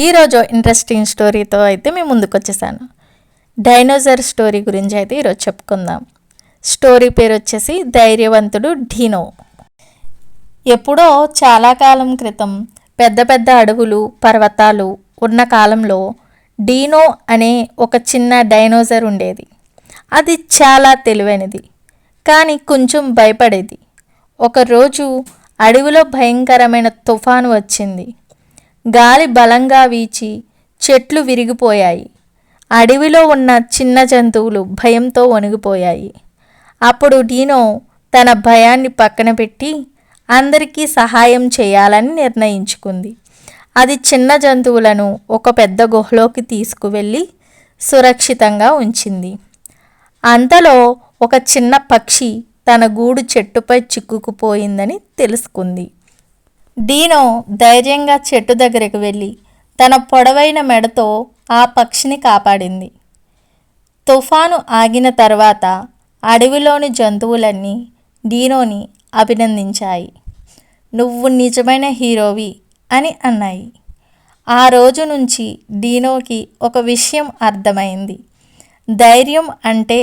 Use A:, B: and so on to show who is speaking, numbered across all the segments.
A: ఈరోజు ఇంట్రెస్టింగ్ స్టోరీతో అయితే మేము ముందుకు వచ్చేసాను. డైనోసార్ స్టోరీ గురించి అయితే ఈరోజు చెప్పుకుందాం. స్టోరీ పేరు వచ్చేసి ధైర్యవంతుడు డీనో. ఎప్పుడో చాలా కాలం క్రితం పెద్ద పెద్ద అడవులు పర్వతాలు ఉన్న కాలంలో డీనో అనే ఒక చిన్న డైనోసార్ ఉండేది. అది చాలా తెలివైనది, కానీ కొంచెం భయపడేది. ఒకరోజు అడవిలో భయంకరమైన తుఫాను వచ్చింది. గాలి బలంగా వీచి చెట్లు విరిగిపోయాయి. అడవిలో ఉన్న చిన్న జంతువులు భయంతో వణిగిపోయాయి. అప్పుడు డీనో తన భయాన్ని పక్కన పెట్టి అందరికీ సహాయం చేయాలని నిర్ణయించుకుంది. అది చిన్న జంతువులను ఒక పెద్ద గుహలోకి తీసుకువెళ్ళి సురక్షితంగా ఉంచింది. అంతలో ఒక చిన్న పక్షి తన గూడు చెట్టుపై చిక్కుకుపోయిందని తెలుసుకుంది. డీనో ధైర్యంగా చెట్టు దగ్గరికి వెళ్ళి తన పొడవైన మెడతో ఆ పక్షిని కాపాడింది. తుఫాను ఆగిన తర్వాత అడవిలోని జంతువులన్నీ డీనోని అభినందించాయి. నువ్వు నిజమైన హీరోవి అని అన్నాయి. ఆ రోజు నుంచి డీనోకి ఒక విషయం అర్థమైంది. ధైర్యం అంటే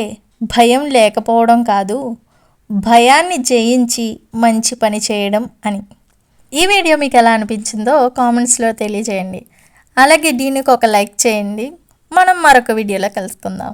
A: భయం లేకపోవడం కాదు, భయాన్ని జయించి మంచి పని చేయడం అని. ఈ వీడియో మీకు ఎలా అనిపించిందో కామెంట్స్లో తెలియజేయండి. అలాగే దీనికి ఒక లైక్ చేయండి. మనం మరొక వీడియోలో కలుసుకుందాం.